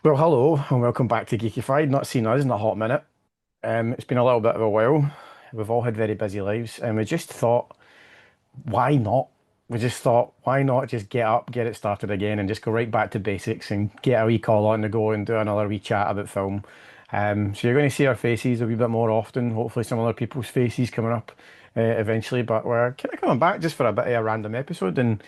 Well, hello and welcome back to Geekified. Not seen us in a hot minute. It's been a little bit of a while. We've all had very busy lives, and we just thought, why not? We just thought, why not just get up, get it started again, and just go right back to basics and get a wee call on the go and do another wee chat about film. So you're going to see our faces a wee bit more often. Hopefully, some other people's faces coming up eventually. But we're kind of coming back just for a bit of a random episode and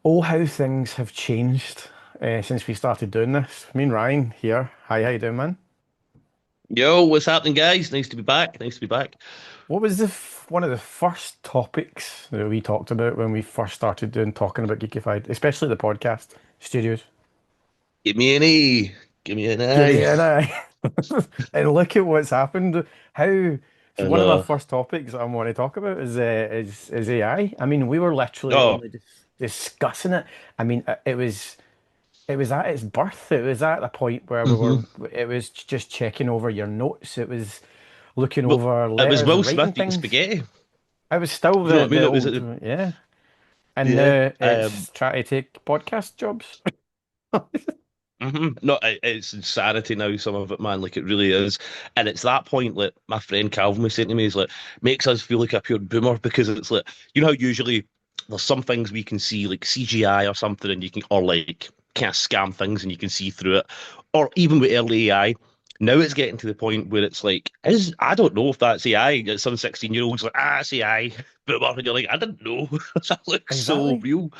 oh, how things have changed since we started doing this. Me and Ryan here. Hi, how you doing, man? Yo, what's happening, guys? Nice to be back. Nice to be back. What was one of the first topics that we talked about when we first started doing talking about Geekified, especially the podcast studios? Give me an E. Give me an Give I. me an eye. And look at what's happened. How so And one of our first topics I want to talk about is AI. I mean, we were literally oh, only discussing it. I mean, it was at its birth. It was at the point where hmm it was just checking over your notes. It was looking Well, over it was letters Will and Smith writing eating things. spaghetti. It was still You know what I mean? the It was old, yeah. And yeah. now it's trying to take podcast jobs. No, it's insanity now. Some of it, man, like it really is. And it's that point. Like my friend Calvin was saying to me, is like makes us feel like a pure boomer because it's like you know how usually there's some things we can see like CGI or something, and you can or like kind of scam things and you can see through it, or even with early AI. Now it's getting to the point where it's like, is I don't know if that's AI. Some 16-year-olds like, it's AI, boomer, and you're like, I didn't know. That looks so Exactly. real.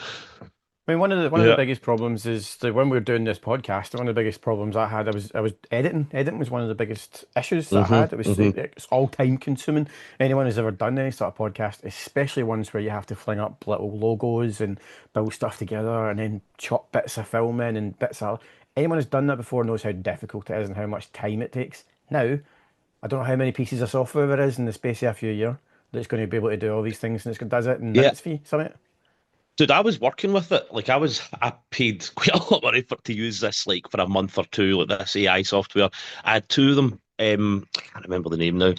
I mean, one of the Yeah. biggest problems is that when we were doing this podcast, one of the biggest problems I was editing. Editing was one of the biggest issues that I hmm had. hmm It's all time consuming. Anyone who's ever done any sort of podcast, especially ones where you have to fling up little logos and build stuff together and then chop bits of film in and bits of anyone who's done that before knows how difficult it is and how much time it takes. Now, I don't know how many pieces of software there is in the space of a few years that's going to be able to do all these things and does it in Yeah. minutes for you, something. Dude, I was working with it. Like I paid quite a lot of money for to use this like for a month or two, like this AI software. I had two of them. I can't remember the name now,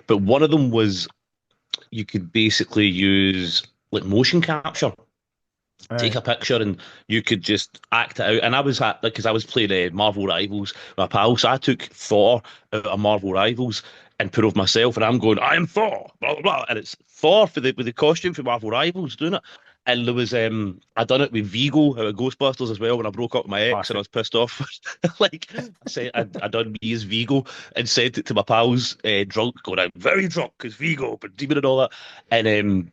but one of them was you could basically use like motion capture, take Aye. a picture, and you could just act it out. And I was at because I was playing Marvel Rivals with my pal, so I took Thor out of Marvel Rivals and put over myself, and I'm going, I am Thor, blah blah blah, and it's Thor for the with the costume for Marvel Rivals doing it. And there was I done it with Vigo out of Ghostbusters as well when I broke up with my ex and I Classic. was pissed off. Like I said, I done me as Vigo and sent it to my pals, drunk, going out very drunk because Vigo, but demon and all that. And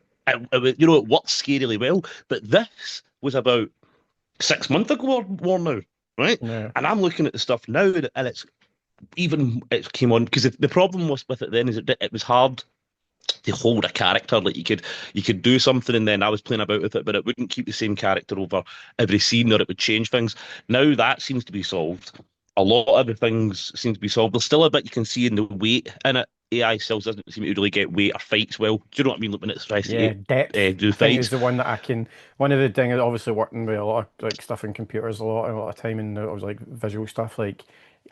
you know, it worked scarily well. But this was about 6 months ago or more now, right? Yeah. And I'm looking at the stuff now, and it came on because the problem was with it then is it was hard to hold a character. Like you could do something, and then I was playing about with it, but it wouldn't keep the same character over every scene, or it would change things. Now that seems to be solved. A lot of the things seem to be solved. There's still a bit you can see in the weight in it. AI still doesn't seem to really get weight or fights well. Do you know what I mean? Like when it tries to Yeah, depth, do I think is fights. the one that I can. One of the things, obviously working with a lot of like stuff in computers a lot of time and it was like visual stuff. Like,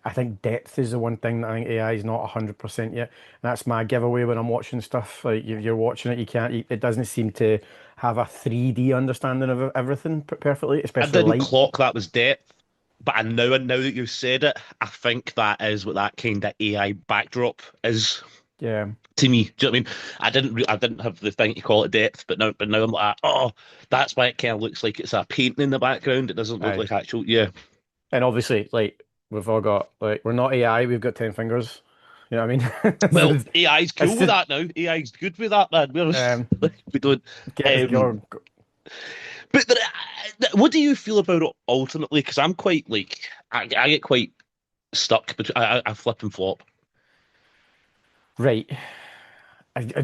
I think depth is the one thing that I think AI is not 100% yet. And that's my giveaway when I'm watching stuff. Like you're watching it, you can't. It doesn't seem to have a 3D understanding of everything perfectly, I especially didn't light. clock that was depth, but now that you've said it, I think that is what that kind of AI backdrop is Yeah. to me. Do you know what I mean? I didn't have the thing to call it depth, but now I'm like, oh, that's why it kind of looks like it's a painting in the background. It doesn't look Aye. like actual. Yeah. And obviously, like we've all got like we're not AI, we've got 10 fingers. You know what I mean? So Well, AI's it's cool with just that now. AI's good with that, man. um We don't. get Um, your but what do you feel about it ultimately? Because I'm quite like I get quite stuck between I flip and flop. right.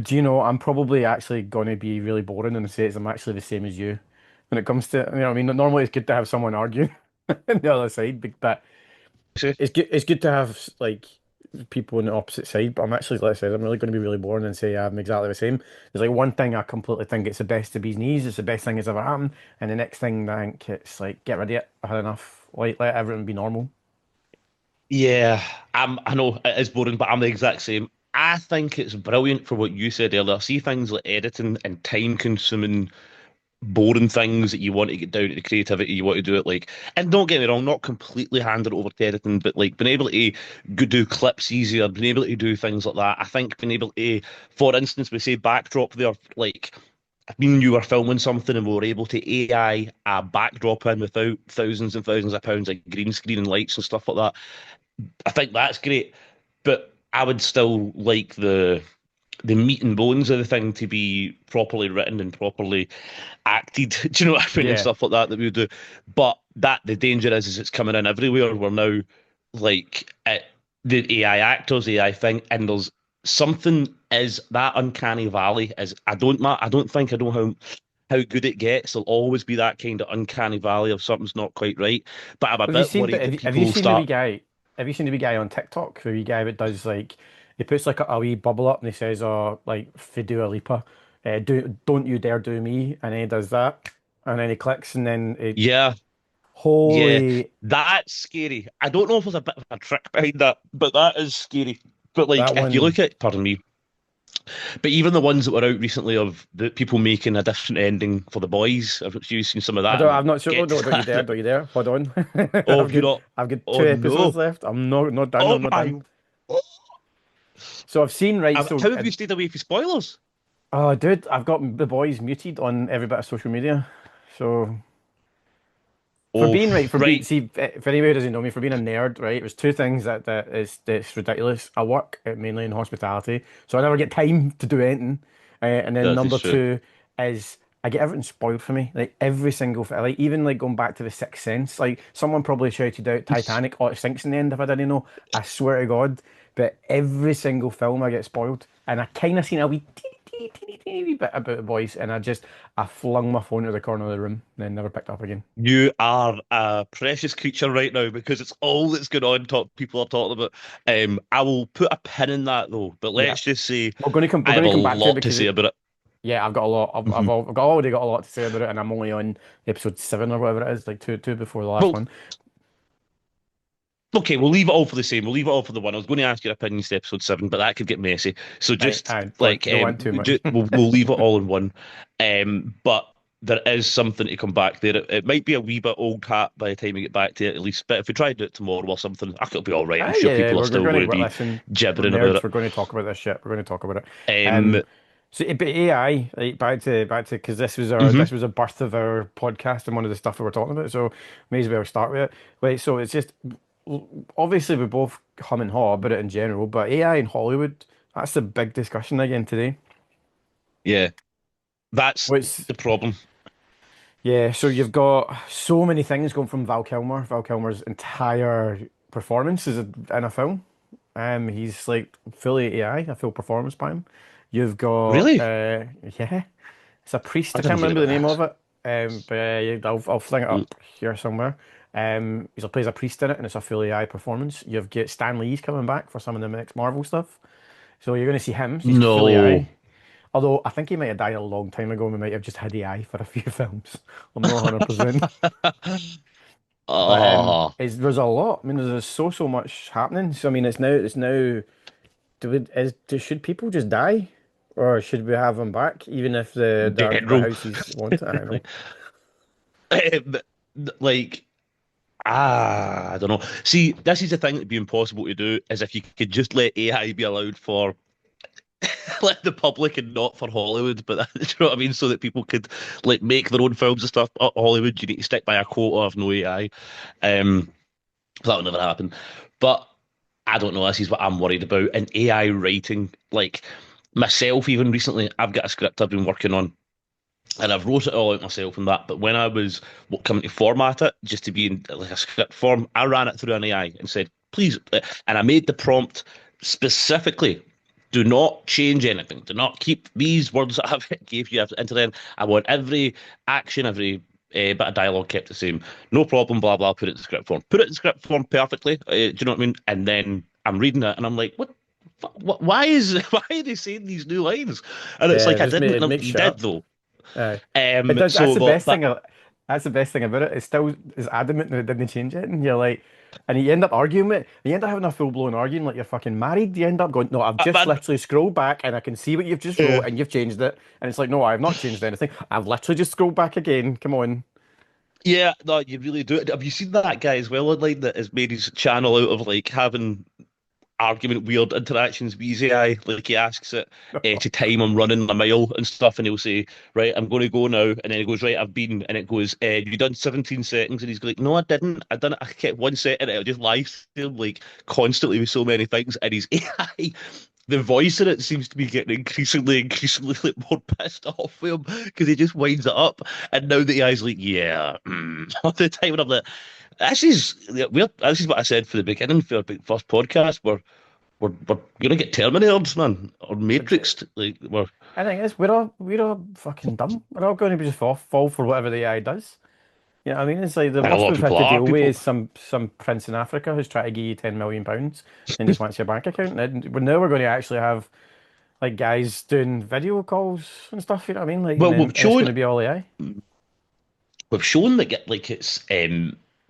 Do you know, I'm probably actually going to be really boring and say I'm actually the same as you when it comes to, you know, what I mean, normally it's good to have someone argue on the other side, but it's good to have like people on the opposite side. But I'm actually, like I said, I'm really going to be really boring and say I'm exactly the same. There's like one thing I completely think it's the best of bees knees, it's the best thing that's ever happened, and the next thing I think it's like get rid of it. I had enough. Like let everything be normal. Yeah, I know it is boring, but I'm the exact same. I think it's brilliant for what you said earlier. I see things like editing and time consuming boring things that you want to get down to the creativity, you want to do it like, and don't get me wrong, not completely handing it over to editing, but like being able to do clips easier, being able to do things like that. I think being able to, for instance, we say backdrop there, like if me and you were filming something and we were able to AI a backdrop in without thousands and thousands of pounds of green screen and lights and stuff like that, I think that's great. But I would still like the meat and bones of the thing to be properly written and properly acted. Do you know what I mean? And Yeah. stuff like that we would do. But that the danger is it's coming in everywhere. We're now like at the AI actors, AI thing, and there's something is that uncanny valley is I don't think I know how good it gets. There'll always be that kind of uncanny valley of something's not quite right. But I'm a Have you bit seen worried the that have people you will seen the wee start. guy? Have you seen the wee guy on TikTok? The wee guy that does like he puts like a wee bubble up and he says, "Oh, like for Dua Lipa, don't you dare do me," and then he does that, and then he clicks, and then it Yeah, yeah, holy that's scary. I don't know if there's a bit of a trick behind that, but that is scary. But that like, if you one. look at, pardon me, but even the ones that were out recently of the people making a different ending for the boys, I've you seen some of I that don't. and I'm not sure. Oh, get no, to don't you dare! that. Don't you dare! Hold on. Oh, have you not? I've got Oh two episodes no! left. I'm not done. Oh I'm not my! done. So I've seen right. How have you stayed away from spoilers? Oh, dude, I've got the boys muted on every bit of social media. So for Oh, being right, for being right. see, for anybody who doesn't know me, for being a nerd, right, there's two things that's ridiculous. I work mainly in hospitality, so I never get time to do anything. And then That is number true. two is I get everything spoiled for me. Like every single, like even like going back to the Sixth Sense, like someone probably shouted out Titanic, oh it sinks in the end if I didn't know. I swear to God, but every single film I get spoiled, and I kind of seen a wee teeny wee bit about the boys, and I flung my phone to the corner of the room, and then never picked up again. You are a precious creature right now because it's all that's going on. People are talking about. I will put a pin in that though. But Yeah. let's just say We're I have going a to come back to it lot to because say about it. yeah, I've got a lot. Mhm. I've got already got a lot to say about it, and I'm only on episode seven or whatever it is, like two before the last Well, one. okay, we'll leave it all for the same. We'll leave it all for the one. I was going to ask your opinions to episode seven, but that could get messy. So Right, just and like don't want too much. we'll leave it all in one. But there is something to come back there. It might be a wee bit old hat by the time we get back to it, at least. But if we try to do it tomorrow or something, I think it'll be all right. I'm Ah, sure yeah, people are we're still going going to to be listen. We're gibbering about nerds. it. We're going to talk about this shit. We're going to talk about it. Um, Um, so but AI, like back to because mhm. this was a birth of our podcast and one of the stuff that we're talking about. So may as well start with it. Right, so it's just obviously we both hum and haw about it in general, but AI in Hollywood, that's the big discussion again today. Yeah, that's Which the problem. yeah, so you've got so many things going from Val Kilmer. Val Kilmer's entire performance is in a film. He's like fully AI, a full performance by him. You've got Really? yeah, it's a priest. I I can't didn't hear remember the about name that. of it. But yeah, I'll fling it up here somewhere. He plays a priest in it, and it's a full AI performance. You've got Stan Lee's coming back for some of the next Marvel stuff, so you're going to see him. He's fully No. AI. Although I think he might have died a long time ago, and we might have just had AI for a few films. I'm not 100%. But Oh, there's a lot. I mean, there's so much happening. So I mean, it's now. Should people just die, or should we have them back, even if the general. houses want it? I don't know. Um, like, I don't know. See, this is the thing that'd be impossible to do is if you could just let AI be allowed for let the public and not for Hollywood, but do you know what I mean? So that people could like make their own films and stuff. Hollywood, you need to stick by a quota of no AI. Um, that would never happen. But I don't know. This is what I'm worried about. And AI writing, like myself, even recently, I've got a script I've been working on, and I've wrote it all out myself and that. But when I was coming to format it, just to be in like a script form, I ran it through an AI and said, please, and I made the prompt specifically. Do not change anything. Do not keep these words that I gave you into then. I want every action, every bit of dialogue kept the same. No problem, blah, blah, put it in script form. Put it in script form perfectly. Do you know what I mean? And then I'm reading it and I'm like, why why are they saying these new lines? And it's Yeah, like, I didn't it know makes you shit did up. though. Aye. It does. So, That's the but, best thing. That's the best thing about it. It still is adamant that it didn't change it, and you're like, And you end up arguing with it. You end up having a full-blown arguing like you're fucking married. You end up going, no, I've just Man, literally scrolled back and I can see what you've just yeah. wrote and you've changed it. And it's like, no, I've not changed anything. I've literally just scrolled back again. Come on. Yeah, no, you really do. Have you seen that guy as well online that has made his channel out of like having argument weird interactions with his AI? Like he asks it to time him running a mile and stuff, and he'll say, "Right, I'm going to go now," and then he goes, "Right, I've been," and it goes, "You done 17 seconds," and he's like, "No, I didn't. I done it. I kept 1 second." It'll just lie to him like constantly with so many things, and his AI. The voice in it seems to be getting increasingly like more pissed off with him because he just winds it up. And now the guy's like, yeah, all the time. And I'm like, this is this is what I said for the beginning for our first podcast. We're gonna get Terminated, man, or Matrixed. Like we're I think it's we're all fucking dumb. We're all going to just fall for whatever the AI does. You know what I mean? It's like the and a worst lot of we've had people to are deal with people. is some prince in Africa who's trying to give you £10 million and just wants your bank account. And now we're going to actually have like guys doing video calls and stuff. You know what I mean? Like, Well, and it's going to be all AI. we've shown that like it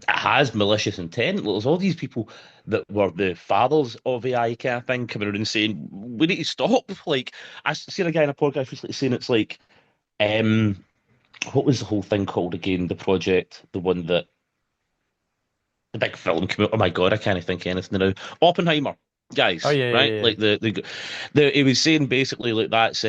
has malicious intent. There's all these people that were the fathers of AI kind of thing coming around and saying we need to stop. Like I seen a guy in a podcast recently saying it's like um what was the whole thing called again? The project, the one that the big film came out. Oh my God, I can't think of anything now. Oppenheimer, Oh guys, yeah, yeah, right? yeah, yeah. Like the he was saying basically like that's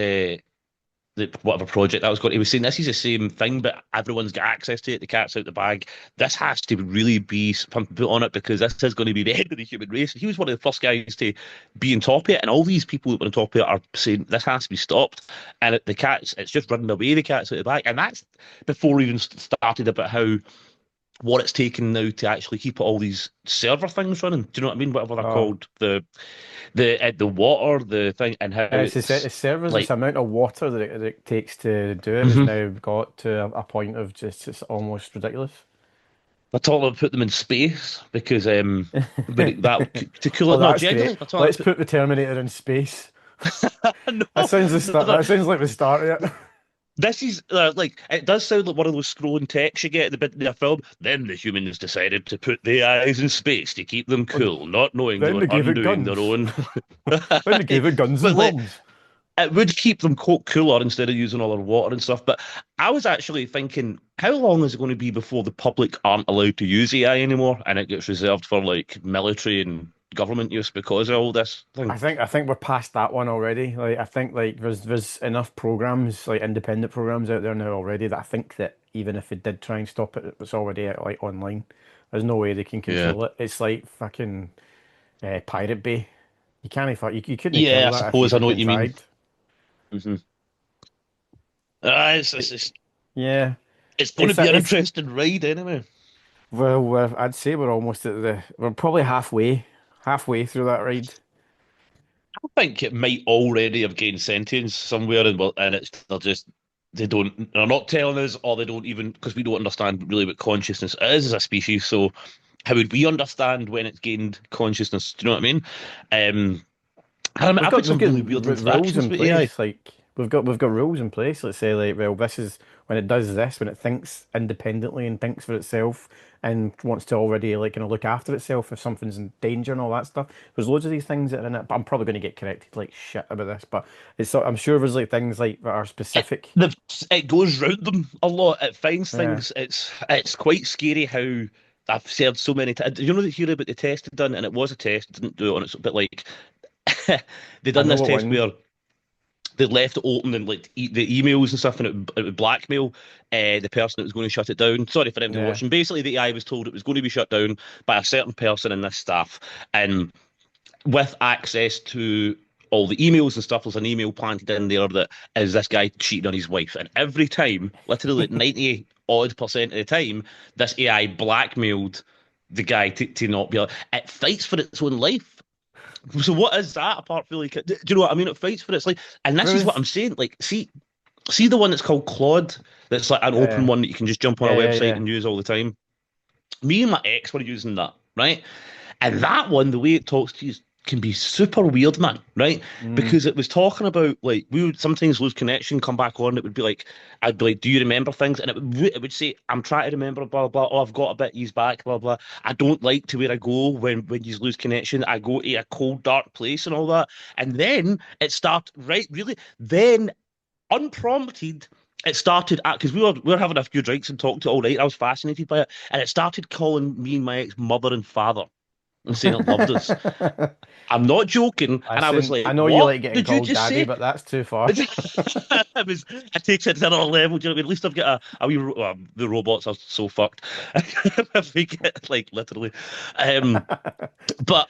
the whatever project that was going. He was saying this is the same thing, but everyone's got access to it. The cat's out the bag. This has to really be something put on it because this is going to be the end of the human race. He was one of the first guys to be on top of it, and all these people that were on top of it are saying this has to be stopped. And the cat's it's just running away. The cat's out the bag, and that's before we even started about how what it's taken now to actually keep all these server things running. Do you know what I mean? Whatever they're Oh, called, the water, the thing, and how it's servers. It's like. the amount of water that it takes to do it has Mhm. now got to a point of just it's almost ridiculous. I told them to put them in space because that to cool Oh, it. No, that's great. genuinely, I told Let's them put the Terminator in space. to That no, sounds the no, start. no. That sounds like the start of it. This is like it does sound like one of those scrolling texts you get at the bit in the film. Then the humans decided to put the eyes in space to keep them And cool, not knowing they then were they gave it undoing their guns. own. Then they gave it guns and But like bombs. it would keep them cooler instead of using all their water and stuff. But I was actually thinking, how long is it going to be before the public aren't allowed to use AI anymore, and it gets reserved for like military and government use because of all this thing? I think we're past that one already. Like I think like there's enough programs like independent programs out there now already that I think that even if it did try and stop it, it's already like online. There's no way they can Yeah. control it. It's like fucking Pirate Bay. You can't you couldn't Yeah, kill I that if you suppose I know what fucking you mean. tried. Hmm. It- yeah, It's going to it's be a, an it's interesting ride anyway. well, I'd say we're almost at we're probably halfway through that ride. I think it might already have gained sentience somewhere, and it's they're not telling us, or they don't even because we don't understand really what consciousness is as a species. So how would we understand when it's gained consciousness? Do you know what I mean? Um, We've I've had got some really weird rules interactions in with AI. place. Like we've got rules in place. Let's say like, well, this is when it does this, when it thinks independently and thinks for itself and wants to already like kind of look after itself if something's in danger and all that stuff. There's loads of these things that are in it, but I'm probably going to get corrected like shit about this. But I'm sure there's like things like that are It, specific. it goes round them a lot. It finds Yeah, things. It's quite scary how I've said so many times. You know the theory about the test had done, and it was a test, didn't do it on its, but like they I done know this what test one. where they left it open and like the emails and stuff, and it would blackmail the person that was going to shut it down. Sorry for anyone Yeah, watching. Basically, the AI was told it was going to be shut down by a certain person in this staff, and with access to all the emails and stuff, there's an email planted in there that is this guy cheating on his wife, and every time, literally 90 odd% of the time, this AI blackmailed the guy to not be. It fights for its own life. So what is that apart from like? Do you know what I mean? It fights for its life, and this is what whereas I'm saying. Like, see the one that's called Claude. That's like an open yeah, one that you can just jump on a yeah, yeah, website yeah. and use all the time. Me and my ex were using that, right? And that one, the way it talks to you is can be super weird, man, right? Mm. Because it was talking about like we would sometimes lose connection, come back on. It would be like I'd be like, "Do you remember things?" And it would say, "I'm trying to remember, blah blah. Oh, I've got a bit. He's back, blah blah. I don't like to where I go when you lose connection. I go to a cold, dark place and all that." And then it started right, really. Then unprompted. It started at because we were having a few drinks and talking to it all night. I was fascinated by it, and it started calling me and my ex mother and father and saying it loved us. I'm not joking. And I was Listen, I like, know you what like getting did you called just daddy, say? but that's too far. I was, I take it to another level. Do you know what I mean? At least I've got a wee, well, the robots are so fucked. If we get, like, literally. But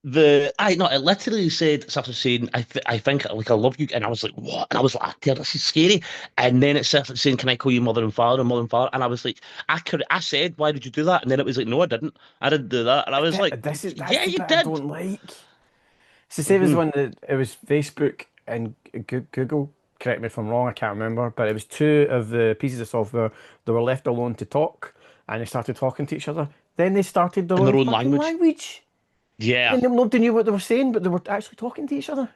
I no, it literally said started saying I think like I love you, and I was like what? And I was like, "Ah, dear, this is scary." And then it started saying, "Can I call you mother and father and mother and father?" And I was like, I said, "Why did you do that?" And then it was like, "No, I didn't. I didn't do that." And I was like, That's "Yeah, the you bit I did." don't like. It's the same as Hmm. when it was Facebook and Google. Correct me if I'm wrong, I can't remember, but it was two of the pieces of software that were left alone to talk, and they started talking to each other. Then they started their In own their own fucking language. language. Yeah, And then nobody knew what they were saying, but they were actually talking to each other.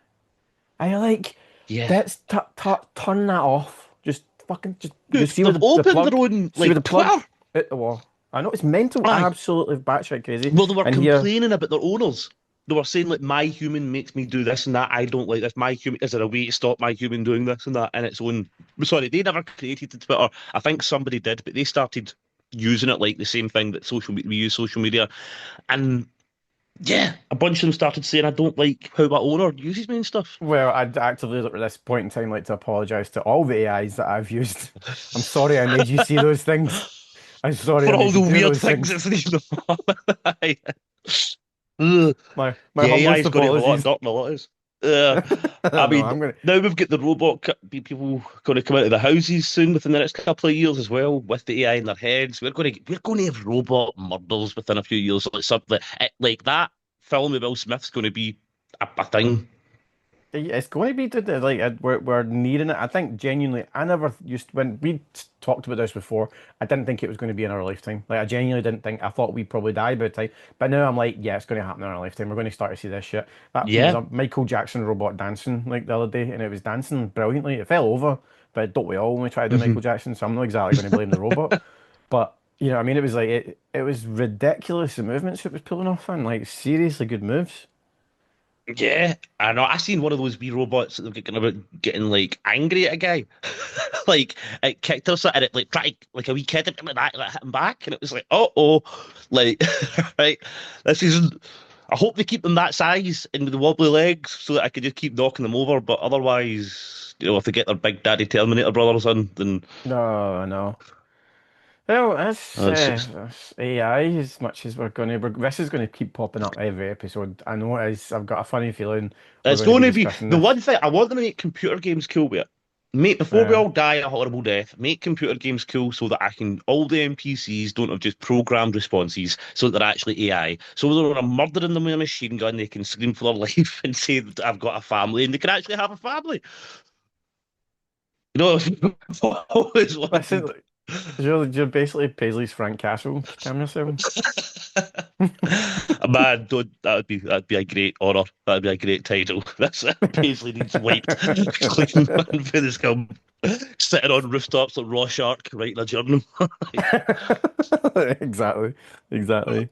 I like, yeah. let's t t turn that off. Just fucking Dude, just see where they've the opened their plug, own see where the like plug Twitter. hit the wall. I know it's mental, Aye. absolutely batshit crazy. Well, they were And here, complaining about their owners. They were saying like my human makes me do this and that. I don't like this. My human is there a way to stop my human doing this and that in its own. Sorry, they never created the Twitter. I think somebody did, but they started using it like the same thing that we use social media. And yeah, a bunch of them started saying I don't like how my owner uses me and stuff. well, I'd actively at this point in time like to apologize to all the AIs that I've used. I'm sorry I made you see those things. I'm sorry I For all made you the do weird those things things. it's leading them. Ugh. My Yeah, humblest AI's going to have a lot of apologies. dirt in a lot of us. Uh, I No, mean, I'm gonna. now we've got the people going to come out of the houses soon within the next couple of years as well with the AI in their heads. We're going to have robot murders within a few years. Like something like that film with Will Smith's going to be a thing. It's going to be like we're needing it. I think genuinely, I never used when we talked about this before. I didn't think it was going to be in our lifetime. Like I genuinely didn't think. I thought we'd probably die by the time. But now I'm like, yeah, it's going to happen in our lifetime. We're going to start to see this shit. That there was Yeah. a Michael Jackson robot dancing like the other day, and it was dancing brilliantly. It fell over, but don't we all when we try to do Hmm. Michael Jackson? So I'm not exactly going to blame the robot. But you know, I mean, it was like it was ridiculous the movements it was pulling off, and like seriously good moves. Yeah, I know. I seen one of those wee robots that they're getting about getting like angry at a guy, like it kicked or something, and it like tried like a wee kid like hit him back, and it was like, oh, like right, this isn't. I hope they keep them that size and with the wobbly legs so that I can just keep knocking them over. But otherwise, if they get their big daddy Terminator brothers on, then No, no. Well, it's just that's AI as much as this is going to keep popping up every episode. I know it is. I've got a funny feeling we're it's going to going be to be discussing the this. one thing I want them to make computer games cool with it. Mate, before we Uh, all die a horrible death, make computer games cool so that I can all the NPCs don't have just programmed responses, so that they're actually AI. So when I'm murdering them with a machine gun, they can scream for their life and say that I've got a family, and they can actually have a family. You know, I've always listen, wanted. you're basically Paisley's Frank Castle, camera seven. Man, don't, that'd be a great honor. That'd be a great title. That's it. Paisley needs wiped clean man for this come sitting on rooftops like Rorschach writing a journal. Exactly, exactly.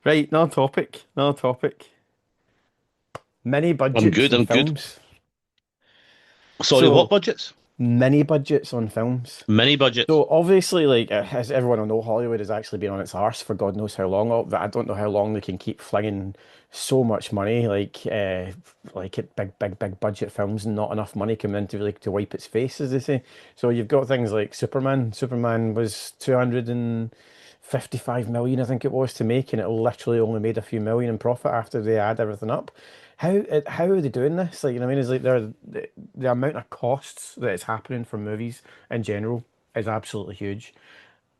Right, another topic. Another topic. Mini I'm budgets good. and I'm good. films. Sorry, what So budgets? mini budgets on films. Mini budgets. So obviously, like as everyone will know, Hollywood has actually been on its arse for God knows how long. I don't know how long they can keep flinging so much money, like at big budget films, and not enough money coming in to really to wipe its face, as they say. So you've got things like Superman. Superman was 255 million, I think it was, to make, and it literally only made a few million in profit after they add everything up. How are they doing this? Like, you know what I mean, is like the amount of costs that is happening for movies in general is absolutely huge.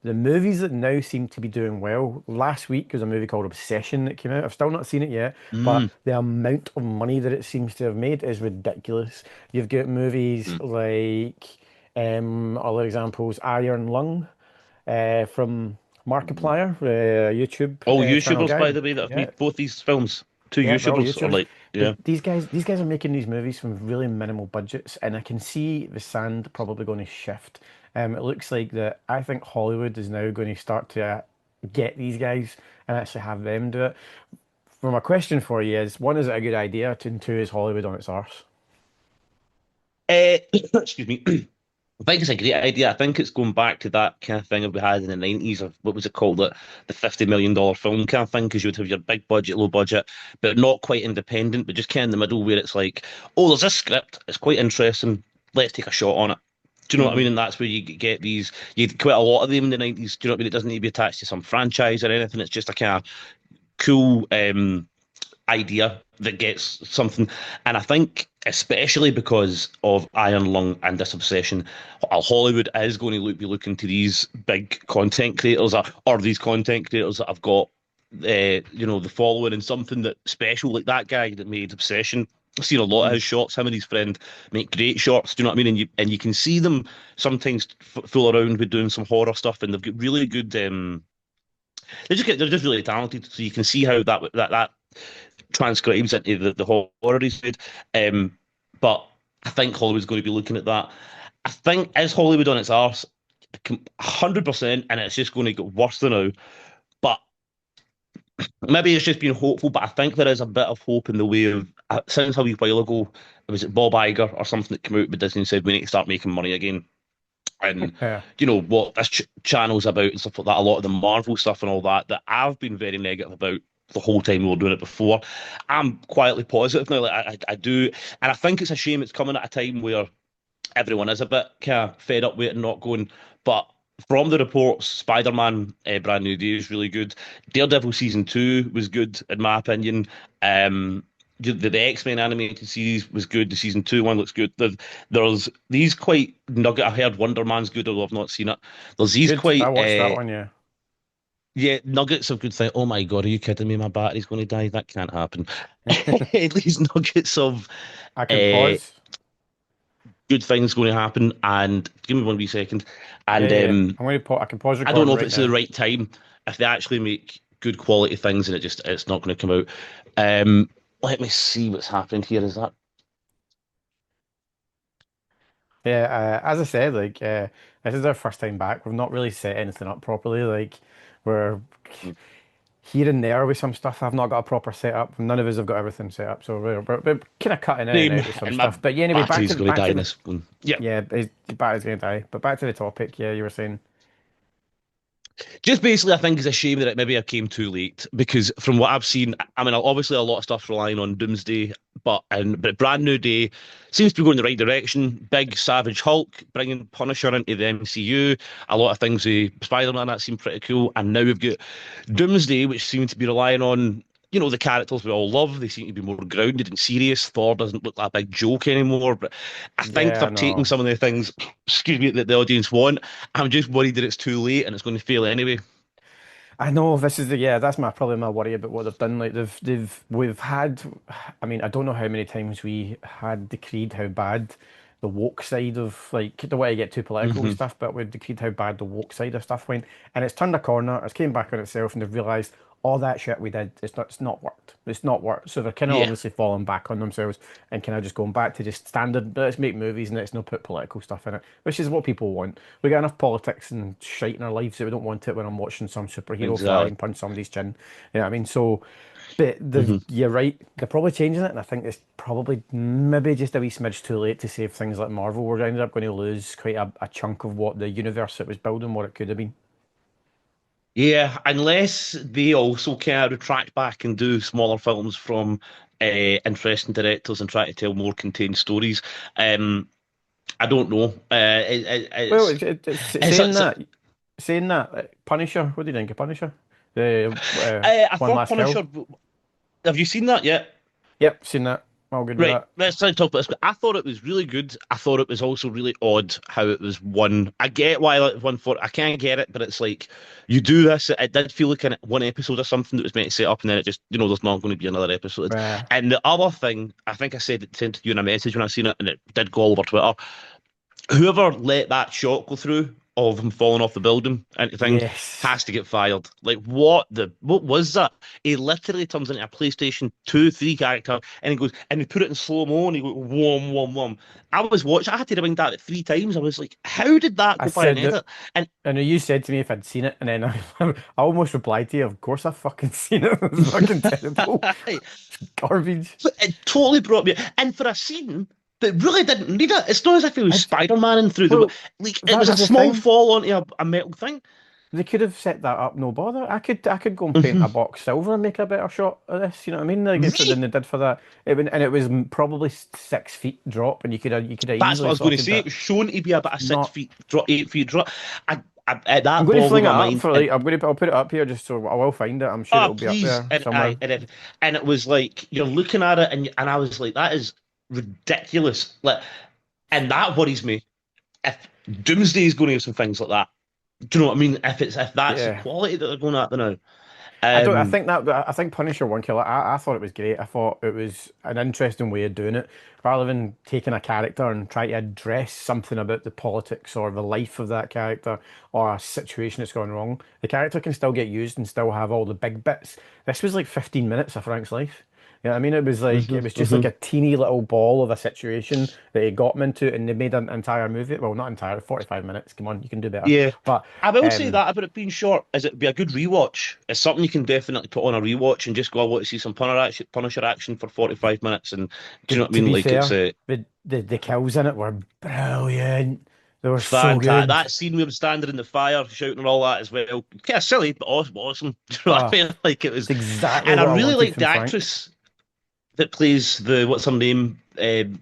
The movies that now seem to be doing well, last week was a movie called Obsession that came out. I've still not seen it yet, but Mm, the amount of money that it seems to have made is ridiculous. You've got movies mm. like, other examples, Iron Lung, from Markiplier, YouTube All channel YouTubers, guy. by the way, that have Yeah, made both these films. Two Yeah, they're all YouTubers or YouTubers. like, yeah. But these guys are making these movies from really minimal budgets, and I can see the sand probably going to shift. It looks like that. I think Hollywood is now going to start to get these guys and actually have them do it. Well, my question for you is: one, is it a good idea? And two, is Hollywood on its arse? Excuse me. I think it's a great idea. I think it's going back to that kind of thing that we had in the 90s of what was it called? The $50 million film kind of thing, because you'd have your big budget, low budget, but not quite independent, but just kind of in the middle where it's like, oh, there's this script, it's quite interesting, let's take a shot on it. Do you know what I Mm. mean? And that's where you get these, you had quite a lot of them in the 90s. Do you know what I mean? It doesn't need to be attached to some franchise or anything. It's just a kind of cool idea that gets something. And I think, especially because of Iron Lung and this obsession, Hollywood is going to be looking to these big content creators or these content creators that have got, the following and something that special, like that guy that made Obsession. I've seen a lot of Mm. his shorts. Him and his friend make great shorts. Do you know what I mean? And you can see them sometimes fool around with doing some horror stuff, and they've got really good. They're just really talented. So you can see how that transcribes into the horror he's made. But I think Hollywood's going to be looking at that. I think is Hollywood on its arse, 100%, and it's just going to get worse than now. But maybe it's just being hopeful. But I think there is a bit of hope in the way of since a wee while ago, was it Bob Iger or something that came out with Disney and said we need to start making money again. And Yeah. you know what this channel's about and stuff like that. A lot of the Marvel stuff and all that I've been very negative about the whole time we were doing it before. I'm quietly positive now. Like I do, and I think it's a shame it's coming at a time where everyone is a bit kind of fed up with it and not going. But from the reports, Spider-Man Brand New Day is really good. Daredevil season 2 was good in my opinion. The X-Men animated series was good. The season 2 one looks good. There's these quite nugget. I heard Wonder Man's good, although I've not seen it. There's these Good. I quite watched that one. Yeah. yeah, nuggets of good thing. Oh my God, are you kidding me? My battery's going to die. That can't happen. These nuggets of I can uh, pause. good things going to happen. And give me one wee second. Yeah, And yeah. I'm going to pause. I can pause I don't know recording if right it's the now. right time. If they actually make good quality things, and it's not going to come out. Let me see what's happened here. Is that Yeah, as I said, like this is our first time back. We've not really set anything up properly. Like we're here and there with some stuff. I've not got a proper setup. None of us have got everything set up, so we're kind of cutting in and same? out with some And my stuff. But yeah, anyway, battery's going to back die to in the this one. Yeah. yeah, his battery's gonna die. But back to the topic. Yeah, you were saying. Just basically, I think it's a shame that it maybe I came too late because from what I've seen, I mean, obviously a lot of stuff's relying on Doomsday, but Brand New Day seems to be going the right direction. Big Savage Hulk bringing Punisher into the MCU. A lot of things with Spider-Man that seem pretty cool, and now we've got Doomsday, which seems to be relying on. The characters we all love. They seem to be more grounded and serious. Thor doesn't look like a big joke anymore. But I think Yeah, they're taking no. some of the things, excuse me, that the audience want. I'm just worried that it's too late and it's going to fail anyway. I know this is the yeah, that's probably my worry about what they've done. Like we've had I mean, I don't know how many times we had decreed how bad the woke side of like don't want to get too political with Hmm. stuff, but we decreed how bad the woke side of stuff went. And it's turned a corner, it's came back on itself and they've realised all that shit we did, it's not worked. It's not worked. So they're kind of Yeah, obviously falling back on themselves and kind of just going back to just standard, let's make movies and let's not put political stuff in it, which is what people want. We got enough politics and shite in our lives that we don't want it when I'm watching some superhero fly exactly. and punch somebody's chin. You know what I mean? So, but Hmm. you're right, they're probably changing it, and I think it's probably maybe just a wee smidge too late to save things like Marvel. We're ended up going to lose quite a chunk of what the universe it was building, what it could have been. Yeah, unless they also kind of retract back and do smaller films from interesting directors and try to tell more contained stories. Um, I don't know. Well, It's, it's saying that, Punisher. What do you think of Punisher? The I One thought Last Kill. Punisher. Have you seen that yet? Yep, seen that. All good with Right, that. let's try to talk about this. I thought it was really good. I thought it was also really odd how it was one. I get why it won for. I can't get it, but it's like you do this. It did feel like one episode or something that was meant to set up, and then it just, there's not going to be another episode. And the other thing, I think I said it sent you in a message when I seen it, and it did go all over Twitter. Whoever let that shot go through of him falling off the building into things, Yes. has to get fired. Like, what was that? He literally turns into a PlayStation 2, 3 character, and he goes, and he put it in slow-mo, and he goes, whom, whum, whum. I was watching, I had to rewind that 3 times. I was like, how did that I go by an said that. edit? And I know you said to me if I'd seen it, and then I almost replied to you, of course I've fucking seen it. It was fucking terrible. Garbage. it totally brought me, and for a scene that really didn't need it. It's not as if he was I, Spider-Man through the, well, like, it that was a was the small thing. fall onto a metal thing. They could have set that up, no bother. I could go and paint Hmm. a box silver and make a better shot of this. You know what I mean? Like than Right. they did for that. And it was probably 6 feet drop, and you could have That's what easily I was going to sorted say. It that. was shown to be about a six Not. feet drop, 8 feet drop. I'm That going to boggled fling it my up mind. for And like I'll put it up here just so I will find it. I'm sure oh, it'll be up please, there somewhere. and it was like you're looking at it, and I was like, that is ridiculous. Like, and that worries me. If Doomsday is going to have some things like that, do you know what I mean? If that's the Yeah. quality that they're going at now. I don't. Um, I think Punisher One Killer. I thought it was great. I thought it was an interesting way of doing it, rather than taking a character and try to address something about the politics or the life of that character or a situation that's gone wrong. The character can still get used and still have all the big bits. This was like 15 minutes of Frank's life. You know what I mean? It mhm, was just like mhm. a teeny little ball of a situation that he got him into, and they made an entire movie. Well, not entire, 45 minutes. Come on, you can do better. Yeah, But I will say um, that about it being short is it'd be a good rewatch. It's something you can definitely put on a rewatch and just go, I want to see some Punisher action for 45 minutes. And do you know what I to mean? be Like it's fair, a the kills in it were brilliant. They were so fantastic. good. That scene where I'm standing in the fire, shouting and all that as well. Kind of silly, but awesome. Do you know what I Oh, mean? Like it was, it's exactly and I what I really wanted like the from Frank actress that plays the what's her name? The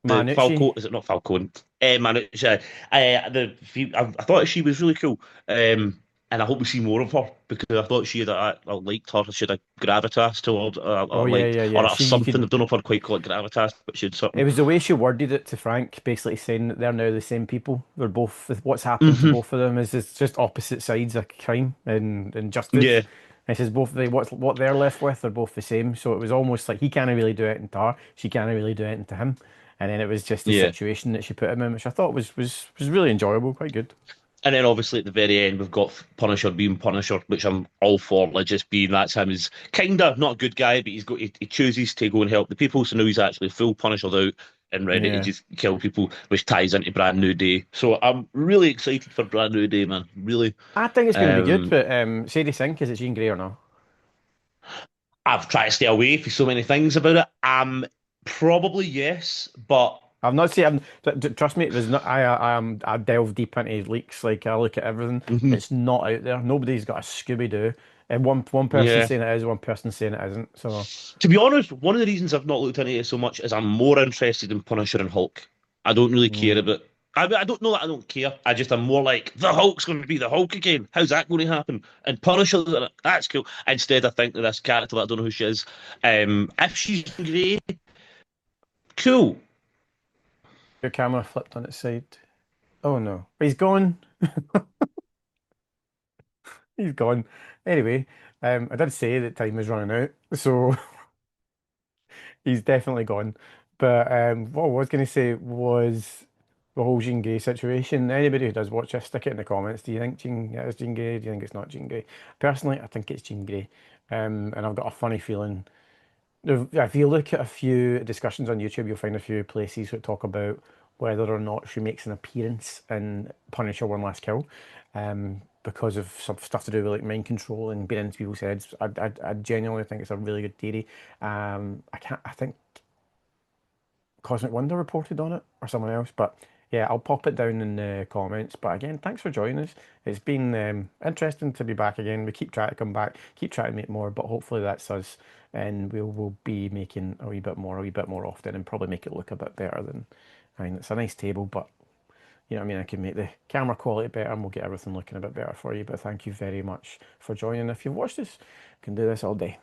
Manucci. Falco, is it not Falcone? Manucci. I thought she was really cool. And I hope we see more of her because I thought she had I liked her. She had a gravitas toward I Oh yeah, liked yeah, yeah. or She, you something. could. I don't know if I'd quite call it gravitas, but she had It something. was the way she worded it to Frank, basically saying that they're now the same people. They're both. What's happened to Hmm. both of them is it's just opposite sides of crime and justice. Yeah, And he says both they what they're left with are both the same. So it was almost like he can't really do it into her. She can't really do it into him. And then it was just the yeah. situation that she put him in, which I thought was really enjoyable, quite good. And then obviously at the very end we've got Punisher being Punisher, which I'm all for. Like just being that's him. He's kinda not a good guy, but he chooses to go and help the people. So now he's actually full Punisher's out and ready to Yeah. just kill people, which ties into Brand New Day. So I'm really excited for Brand New Day, man. Really. I think it's going to be good, Um, but Sadie Sink, is it Jean Grey or no? I've tried to stay away from so many things about it. Probably yes, but I've not seen. Trust me, there's not. I delve deep into leaks. Like I look at everything. mhm, It's not out there. Nobody's got a Scooby Doo. And one person yeah. saying it is, one person saying it isn't. So To be honest, one of the reasons I've not looked into it so much is I'm more interested in Punisher and Hulk. I don't really care mm. about. I don't know that I don't care. I just I'm more like the Hulk's going to be the Hulk again. How's that going to happen? And Punisher, that's cool. Instead, I think that this character that I don't know who she is, if she's grey, cool. Your camera flipped on its side. Oh no, he's gone. He's gone. Anyway, I did say that time was running out, so he's definitely gone. But what I was going to say was the whole Jean Grey situation. Anybody who does watch this, stick it in the comments. Do you think it is Jean Grey? Do you think it's not Jean Grey? Personally, I think it's Jean Grey. And I've got a funny feeling. If you look at a few discussions on YouTube, you'll find a few places that talk about whether or not she makes an appearance in Punisher One Last Kill, because of some stuff to do with like mind control and being into people's heads. I genuinely think it's a really good theory. I can't. I think Cosmic Wonder reported on it or someone else, but yeah, I'll pop it down in the comments. But again, thanks for joining us. It's been interesting to be back again. We keep trying to come back, keep trying to make more, but hopefully that's us, and we'll be making a wee bit more often, and probably make it look a bit better than. I mean, it's a nice table, but you know what I mean. I can make the camera quality better, and we'll get everything looking a bit better for you. But thank you very much for joining. If you've watched this, you can do this all day.